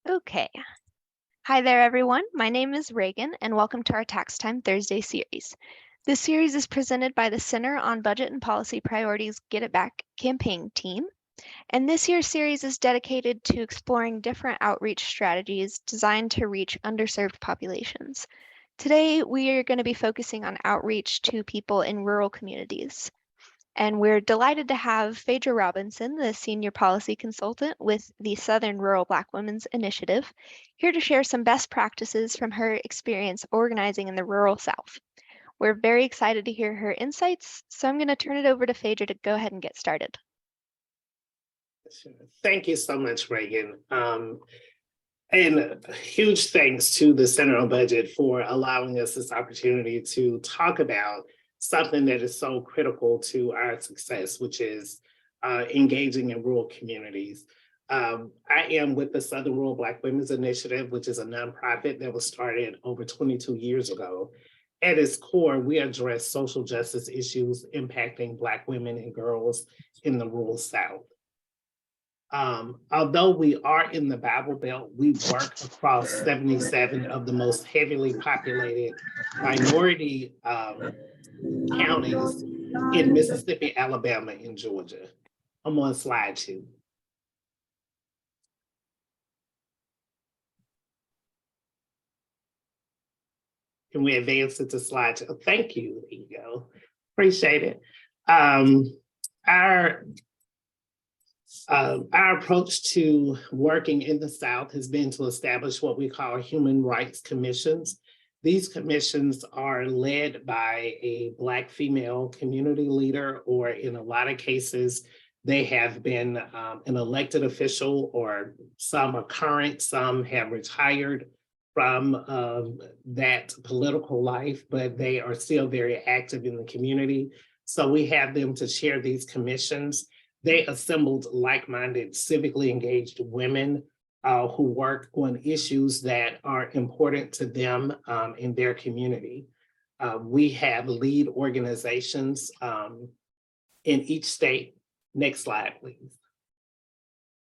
Okay. Hi there, everyone. My name is Reagan, and welcome to our Tax Time Thursday series. This series is presented by the Center on Budget and Policy Priorities Get It Back campaign team. And this year's series is dedicated to exploring different outreach strategies designed to reach underserved populations. Today, we are going to be focusing on outreach to people in rural communities. And we're delighted to have Phaedra Robinson, the Senior Policy Consultant with the Southern Rural Black Women's Initiative, here to share some best practices from her experience organizing in the rural South. We're very excited to hear her insights, so I'm going to turn it over to Phaedra to go ahead and get started. Thank you so much, Reagan. And huge thanks to the Center on Budget for allowing us this opportunity to talk about something that is so critical to our success, which is engaging in rural communities. I am with the Southern Rural Black Women's Initiative, which is a nonprofit that was started over 22 years ago. At its core, we address social justice issues impacting Black women and girls in the rural South. Although we are in the Bible Belt, we work across 77 of the most heavily populated minority counties in Mississippi, Alabama, and Georgia. I'm on slide 2. Can we advance it to slide 2? Oh, thank you. There you go. Appreciate it. Our approach to working in the South has been to establish what we call human rights commissions. These commissions are led by a Black female community leader, or in a lot of cases, they have been an elected official, or some are current, some have retired from that political life, but they are still very active in the community. So we have them to chair these commissions. They assembled like-minded, civically engaged women who work on issues that are important to them in their community. We have lead organizations in each state. Next slide, please.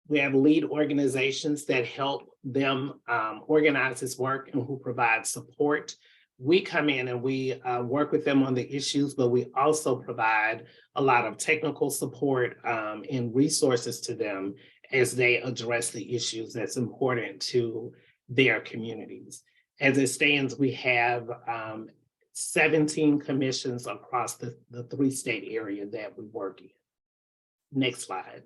We have lead organizations that help them organize this work and who provide support. We come in and we work with them on the issues, but we also provide a lot of technical support and resources to them as they address the issues that's important to their communities. As it stands, we have 17 commissions across the 3-state area that we work in. Next slide.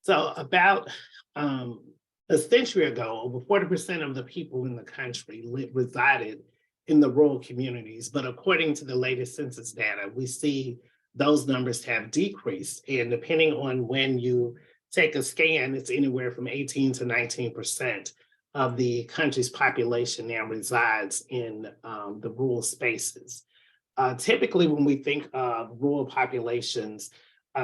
So about a century ago, over 40% of the people in the country resided in the rural communities. But according to the latest census data, we see those numbers have decreased. And depending on when you take a scan, it's anywhere from 18 to 19% of the country's population now resides in the rural spaces. Typically, when we think of rural populations,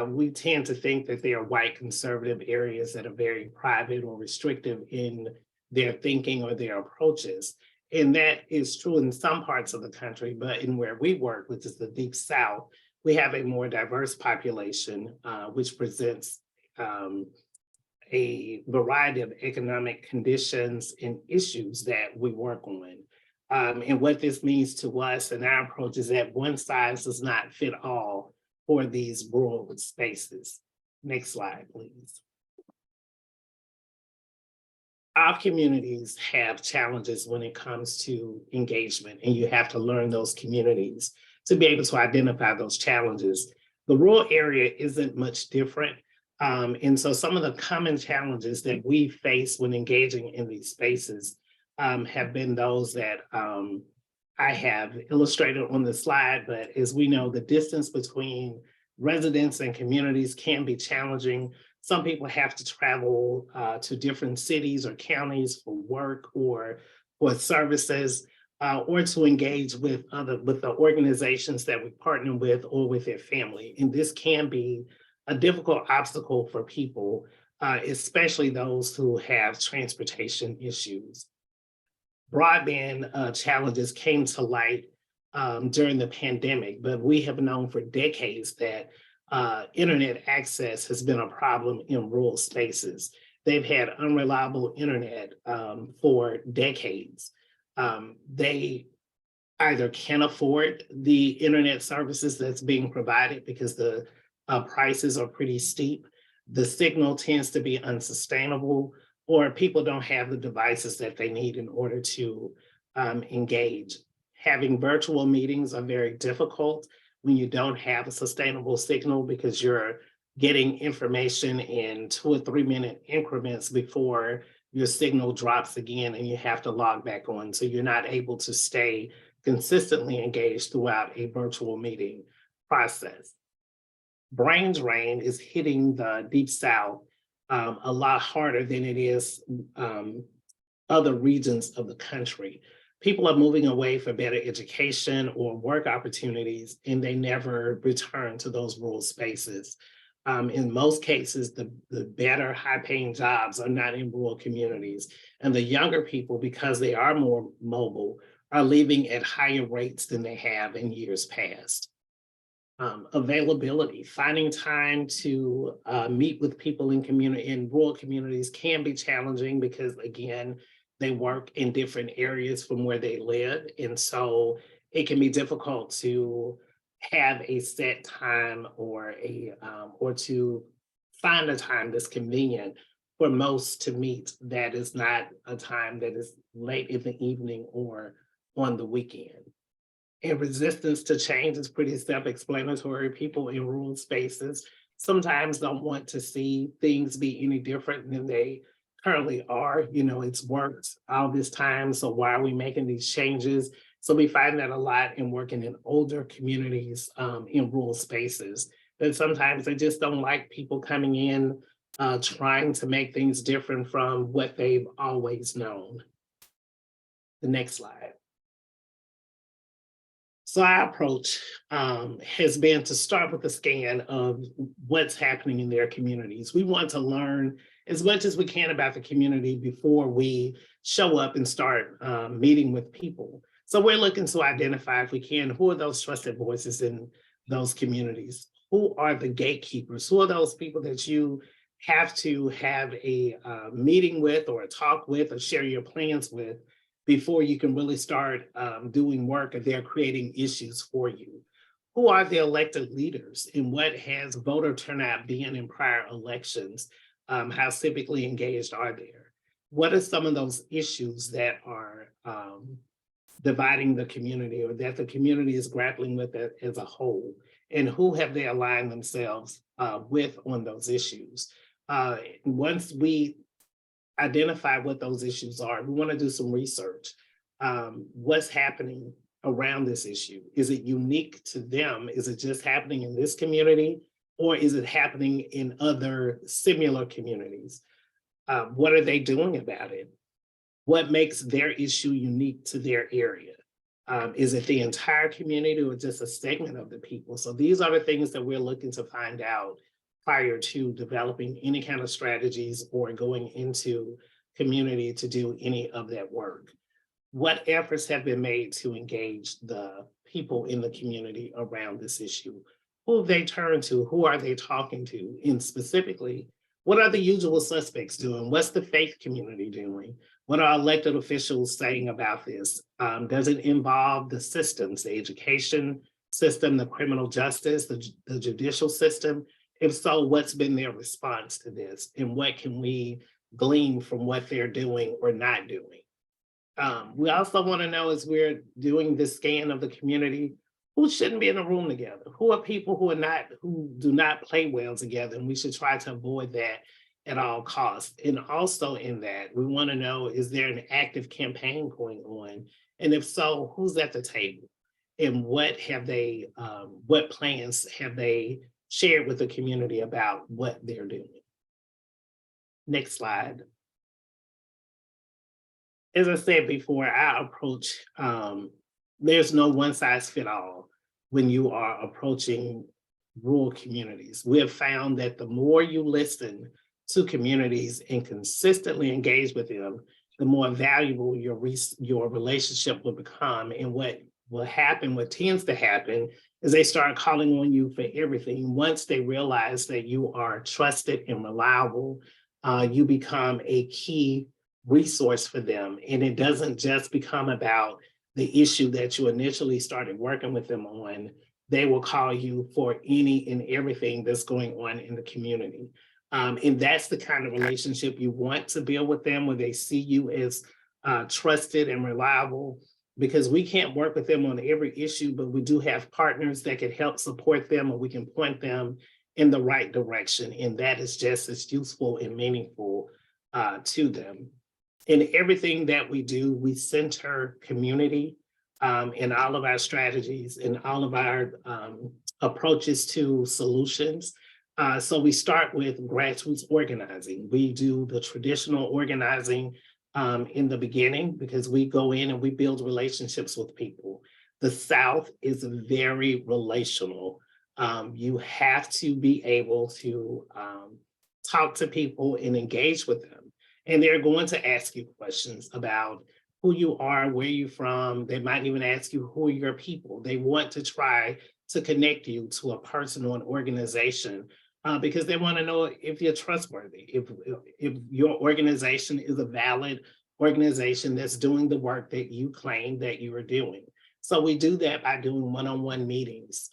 we tend to think that they are white conservative areas that are very private or restrictive in their thinking or their approaches. And that is true in some parts of the country, but in where we work, which is the Deep South, we have a more diverse population, which presents a variety of economic conditions and issues that we work on. And what this means to us and our approach is that one size does not fit all for these rural spaces. Next slide, please. Our communities have challenges when it comes to engagement, and you have to learn those communities to be able to identify those challenges. The rural area isn't much different. And so some of the common challenges that we face when engaging in these spaces have been those that I have illustrated on the slide, but as we know, the distance between residents and communities can be challenging. Some people have to travel to different cities or counties for work or for services, or to engage with the organizations that we partner with or with their family. And this can be a difficult obstacle for people, especially those who have transportation issues. Broadband challenges came to light during the pandemic, but we have known for decades that internet access has been a problem in rural spaces. They've had unreliable internet for decades. They either can't afford the internet services that's being provided because the prices are pretty steep. The signal tends to be unsustainable, or people don't have the devices that they need in order to engage. Having virtual meetings are very difficult when you don't have a sustainable signal because you're getting information in 2 or 3 minute increments before your signal drops again and you have to log back on. So you're not able to stay consistently engaged throughout a virtual meeting process. Brain drain is hitting the Deep South a lot harder than it is other regions of the country. People are moving away for better education or work opportunities, and they never return to those rural spaces. In most cases, the better high-paying jobs are not in rural communities. And the younger people, because they are more mobile, are leaving at higher rates than they have in years past. Availability, finding time to meet with people in rural communities can be challenging because, again, they work in different areas from where they live. And so it can be difficult to have a set time or to find a time that's convenient for most to meet that is not a time that is late in the evening or on the weekend. And resistance to change is pretty self-explanatory. People in rural spaces sometimes don't want to see things be any different than they currently are. You know, it's worked all this time, so why are we making these changes? So we find that a lot in working in older communities in rural spaces, that sometimes they just don't like people coming in trying to make things different from what they've always known. The next slide. So our approach has been to start with a scan of what's happening in their communities. We want to learn as much as we can about the community before we show up and start meeting with people. So we're looking to identify, if we can, who are those trusted voices in those communities? Who are the gatekeepers? Who are those people that you have to have a meeting with or a talk with or share your plans with before you can really start doing work and they're creating issues for you? Who are the elected leaders and what has voter turnout been in prior elections? How civically engaged are they? What are some of those issues that are dividing the community or that the community is grappling with it as a whole? And who have they aligned themselves with on those issues? Once we identify what those issues are, we want to do some research. What's happening around this issue? Is it unique to them? Is it just happening in this community? Or is it happening in other similar communities? What are they doing about it? What makes their issue unique to their area? Is it the entire community or just a segment of the people? So these are the things that we're looking to find out prior to developing any kind of strategies or going into community to do any of that work. What efforts have been made to engage the people in the community around this issue? Who have they turned to? Who are they talking to? And specifically, what are the usual suspects doing? What's the faith community doing? What are elected officials saying about this? Does it involve the systems, the education system, the criminal justice, the judicial system? If so, what's been their response to this? And what can we glean from what they're doing or not doing? We also want to know, as we're doing this scan of the community, who shouldn't be in a room together? Who are people who do not play well together? And we should try to avoid that at all costs. And also in that, we want to know, is there an active campaign going on? And if so, who's at the table? And what plans have they shared with the community about what they're doing? Next slide. As I said before, our approach, there's no one size fit all when you are approaching rural communities. We have found that the more you listen to communities and consistently engage with them, the more valuable your relationship will become. And what will happen, what tends to happen, is they start calling on you for everything once they realize that you are trusted and reliable, you become a key resource for them. And it doesn't just become about the issue that you initially started working with them on. They will call you for any and everything that's going on in the community. And that's the kind of relationship you want to build with them, where they see you as trusted and reliable, because we can't work with them on every issue, but we do have partners that can help support them, or we can point them in the right direction. And that is just as useful and meaningful to them. In everything that we do, we center community in all of our strategies and all of our approaches to solutions. So we start with grassroots organizing. We do the traditional organizing in the beginning, because we go in and we build relationships with people. The South is very relational. You have to be able to talk to people and engage with them. And they're going to ask you questions about who you are, where you're from. They might even ask you, who are your people? They want to try to connect you to a person or an organization because they want to know if you're trustworthy, if your organization is a valid organization that's doing the work that you claim that you are doing. So we do that by doing one-on-one meetings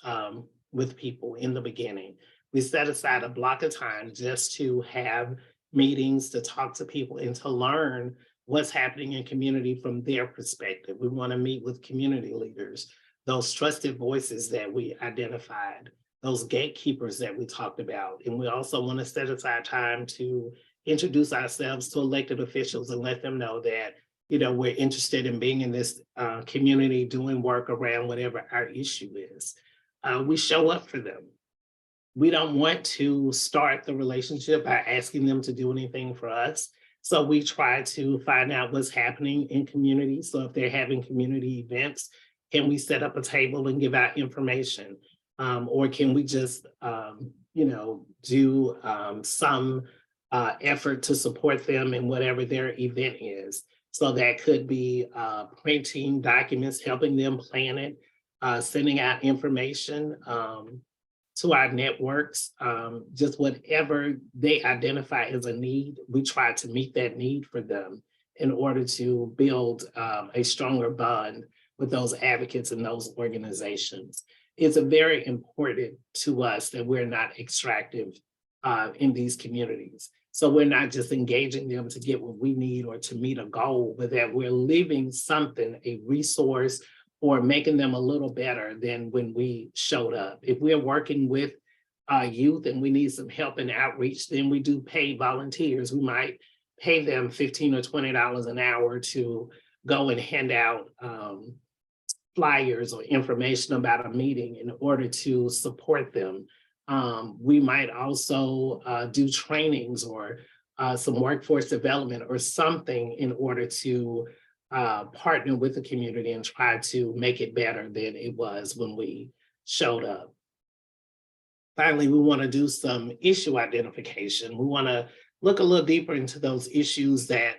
with people in the beginning. We set aside a block of time just to have meetings, to talk to people and to learn what's happening in community from their perspective. We want to meet with community leaders, those trusted voices that we identified, those gatekeepers that we talked about. And we also want to set aside time to introduce ourselves to elected officials and let them know that, you know, we're interested in being in this community, doing work around whatever our issue is. We show up for them. We don't want to start the relationship by asking them to do anything for us. So we try to find out what's happening in communities. So if they're having community events, can we set up a table and give out information? Or can we just, do some effort to support them in whatever their event is? So that could be printing documents, helping them plan it, sending out information to our networks, just whatever they identify as a need, we try to meet that need for them in order to build a stronger bond with those advocates and those organizations. It's very important to us that we're not extractive in these communities. So we're not just engaging them to get what we need or to meet a goal, but that we're leaving something, a resource, or making them a little better than when we showed up. If we're working with youth and we need some help in outreach, then we do pay volunteers. We might pay them $15 or $20 an hour to go and hand out flyers or information about a meeting in order to support them. We might also do trainings or some workforce development or something in order to partner with the community and try to make it better than it was when we showed up. Finally, we want to do some issue identification. We want to look a little deeper into those issues that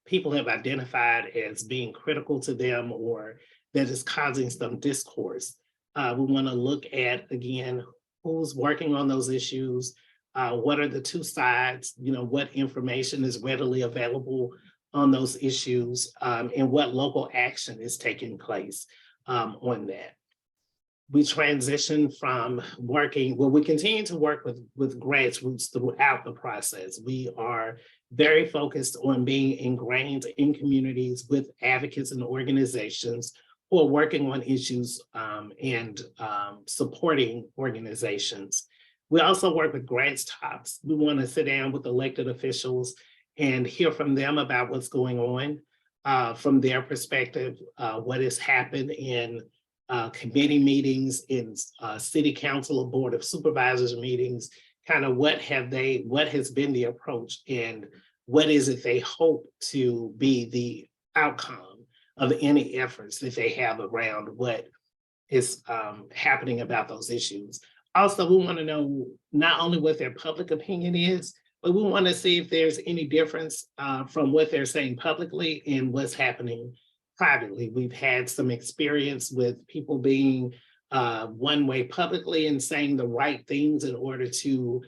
people have identified as being critical to them or that is causing some discourse. We want to look at, again, who's working on those issues, what are the two sides, what information is readily available on those issues, and what local action is taking place on that. We transition from working, we continue to work with grassroots throughout the process. We are very focused on being ingrained in communities with advocates and organizations who are working on issues and supporting organizations. We also work with grants tops. We want to sit down with elected officials and hear from them about what's going on from their perspective, what has happened in committee meetings, in city council or board of supervisors meetings, kind of what has been the approach and what is it they hope to be the outcome of any efforts that they have around what is happening about those issues. Also, we want to know not only what their public opinion is, but we want to see if there's any difference from what they're saying publicly and what's happening privately. We've had some experience with people being one way publicly and saying the right things in order to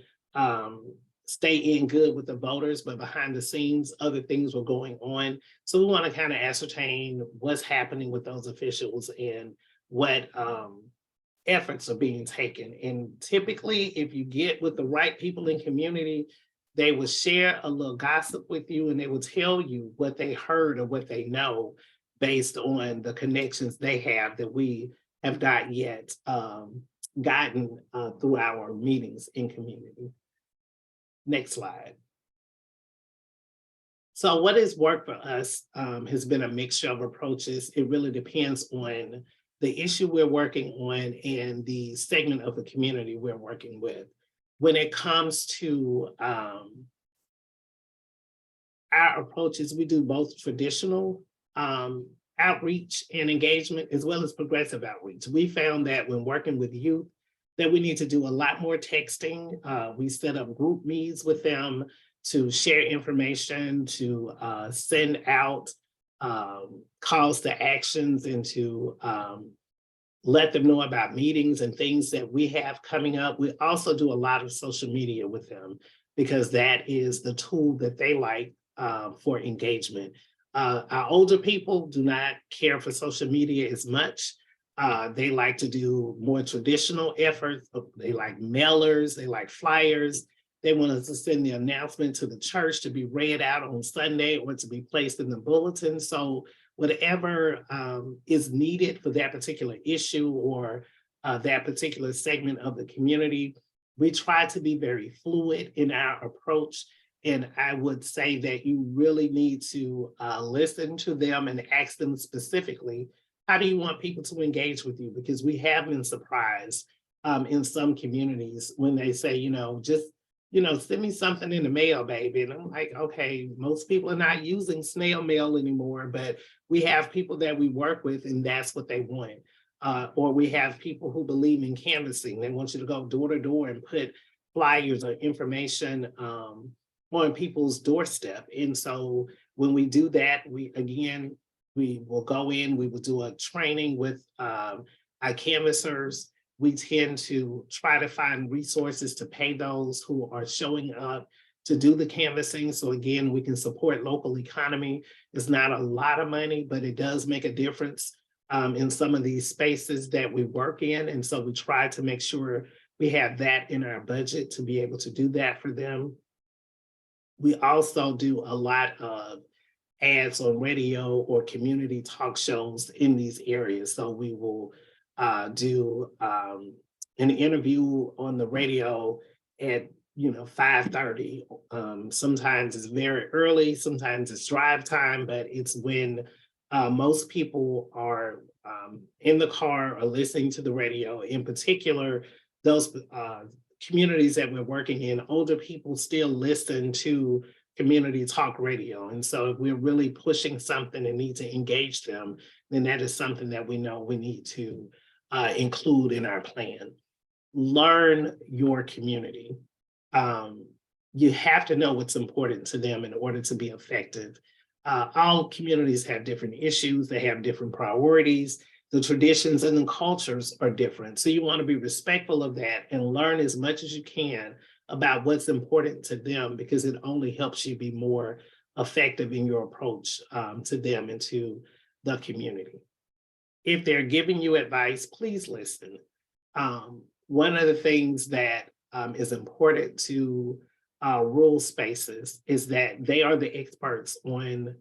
stay in good with the voters, but behind the scenes, other things were going on. So we want to kind of ascertain what's happening with those officials and what efforts are being taken. And typically, if you get with the right people in community, they will share a little gossip with you and they will tell you what they heard or what they know based on the connections they have that we have not yet gotten through our meetings in community. Next slide. So what has worked for us has been a mixture of approaches. It really depends on the issue we're working on and the segment of the community we're working with. When it comes to our approaches, we do both traditional outreach and engagement as well as progressive outreach. We found that when working with youth, that we need to do a lot more texting. We set up group meets with them to share information, to send out calls to actions and to let them know about meetings and things that we have coming up. We also do a lot of social media with them because that is the tool that they like for engagement. Our older people do not care for social media as much. They like to do more traditional efforts. They like mailers, they like flyers. They want us to send the announcement to the church to be read out on Sunday or to be placed in the bulletin. So whatever is needed for that particular issue or that particular segment of the community, we try to be very fluid in our approach. And I would say that you really need to listen to them and ask them specifically, how do you want people to engage with you? Because we have been surprised in some communities when they say, just, send me something in the mail, baby. And I'm like, okay, most people are not using snail mail anymore, but we have people that we work with and that's what they want. Or we have people who believe in canvassing. They want you to go door to door and put flyers or information on people's doorstep. And so when we do that, we will go in, we will do a training with our canvassers. We tend to try to find resources to pay those who are showing up to do the canvassing. So again, we can support local economy. It's not a lot of money, but it does make a difference in some of these spaces that we work in. And so we try to make sure we have that in our budget to be able to do that for them. We also do a lot of ads on radio or community talk shows in these areas. So we will do an interview on the radio at 5:30. Sometimes it's very early, sometimes it's drive time, but it's when most people are in the car or listening to the radio. In particular, those communities that we're working in, older people still listen to community talk radio. And so if we're really pushing something and need to engage them, then that is something that we know we need to include in our plan. Learn your community. You have to know what's important to them in order to be effective. All communities have different issues, they have different priorities. The traditions and the cultures are different. So you want to be respectful of that and learn as much as you can about what's important to them, because it only helps you be more effective in your approach to them and to the community. If they're giving you advice, please listen. One of the things that is important to rural spaces is that they are the experts on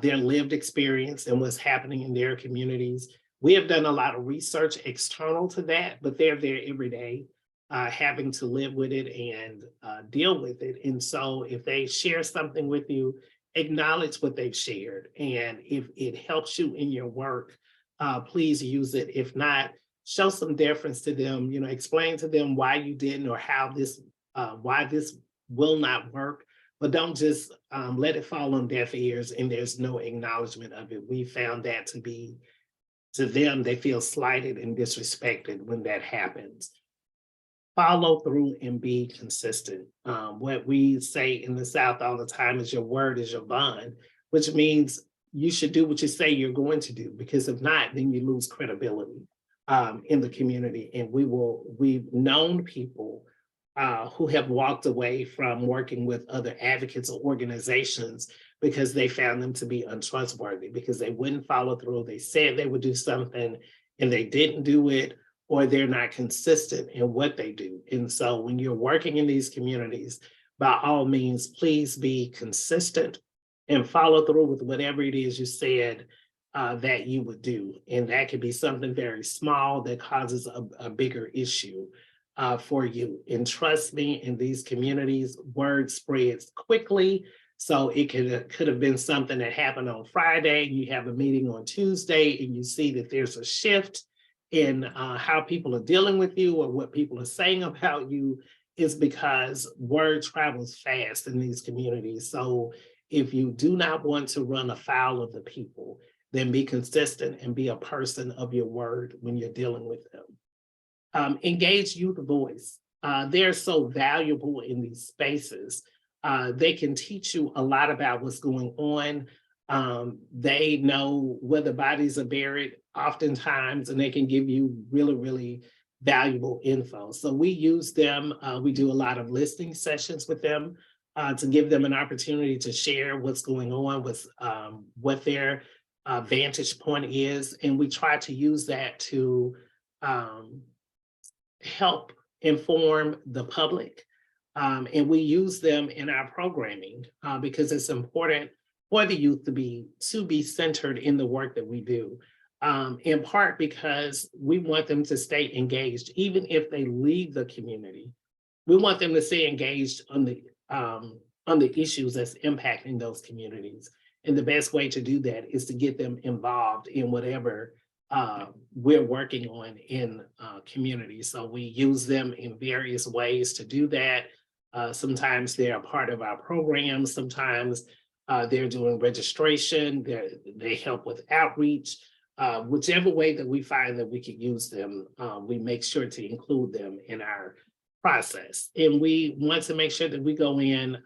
their lived experience and what's happening in their communities. We have done a lot of research external to that, but they're there every day, having to live with it and deal with it. And so if they share something with you, acknowledge what they've shared. And if it helps you in your work, please use it. If not, show some deference to them, explain to them why you didn't or how this, why this will not work. But don't just let it fall on deaf ears and there's no acknowledgement of it. We found that to be, to them, they feel slighted and disrespected when that happens. Follow through and be consistent. What we say in the South all the time is your word is your bond, which means you should do what you say you're going to do, because if not, then you lose credibility in the community. And we've known people who have walked away from working with other advocates or organizations because they found them to be untrustworthy, because they wouldn't follow through. They said they would do something and they didn't do it, or they're not consistent in what they do. And so when you're working in these communities, by all means, please be consistent and follow through with whatever it is you said that you would do. And that could be something very small that causes a bigger issue for you. And trust me, in these communities, word spreads quickly. So it could have been something that happened on Friday. You have a meeting on Tuesday and you see that there's a shift in how people are dealing with you or what people are saying about you, is because word travels fast in these communities. So if you do not want to run afoul of the people, then be consistent and be a person of your word when you're dealing with them. Engage youth voice. They're so valuable in these spaces. They can teach you a lot about what's going on. They know where the bodies are buried oftentimes, and they can give you really, really valuable info. So we use them. We do a lot of listening sessions with them to give them an opportunity to share what's going on with what their vantage point is. And we try to use that to help inform the public. And we use them in our programming because it's important for the youth to be centered in the work that we do. In part because we want them to stay engaged, even if they leave the community. We want them to stay engaged on the issues that's impacting those communities. And the best way to do that is to get them involved in whatever we're working on in communities. So we use them in various ways to do that. Sometimes they're a part of our programs. Sometimes they're doing registration. They help with outreach. Whichever way that we find that we can use them, we make sure to include them in our process. And we want to make sure that we go in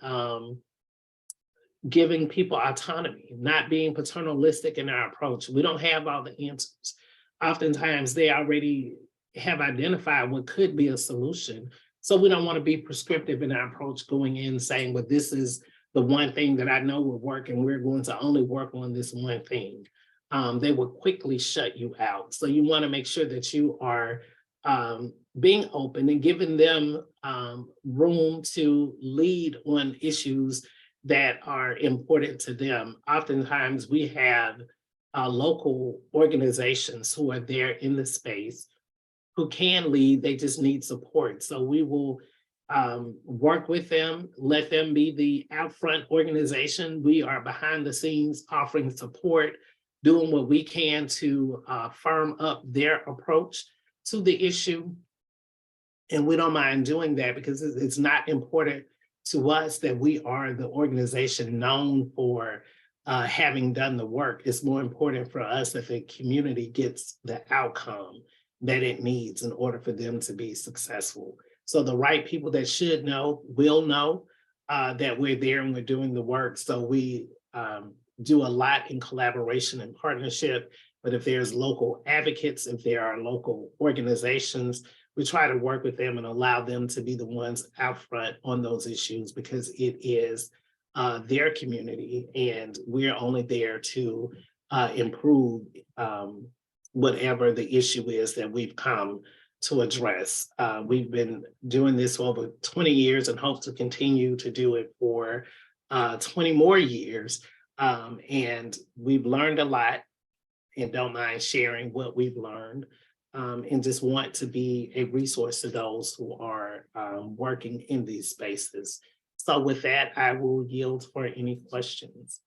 giving people autonomy, not being paternalistic in our approach. We don't have all the answers. Oftentimes they already have identified what could be a solution. So we don't want to be prescriptive in our approach going in saying, well, this is the one thing that I know will work and we're going to only work on this one thing. They will quickly shut you out. So you want to make sure that you are being open and giving them room to lead on issues that are important to them. Oftentimes we have local organizations who are there in the space who can lead, they just need support. So we will work with them, let them be the out front organization. We are behind the scenes offering support, doing what we can to firm up their approach to the issue. And we don't mind doing that because it's not important to us that we are the organization known for having done the work. It's more important for us that the community gets the outcome that it needs in order for them to be successful. So the right people that should know will know that we're there and we're doing the work. So we do a lot in collaboration and partnership. But if there's local advocates, if there are local organizations, we try to work with them and allow them to be the ones out front on those issues because it is their community and we're only there to improve whatever the issue is that we've come to address. We've been doing this for over 20 years and hope to continue to do it for 20 more years. And we've learned a lot and don't mind sharing what we've learned. And just want to be a resource to those who are working in these spaces. So with that, I will yield for any questions.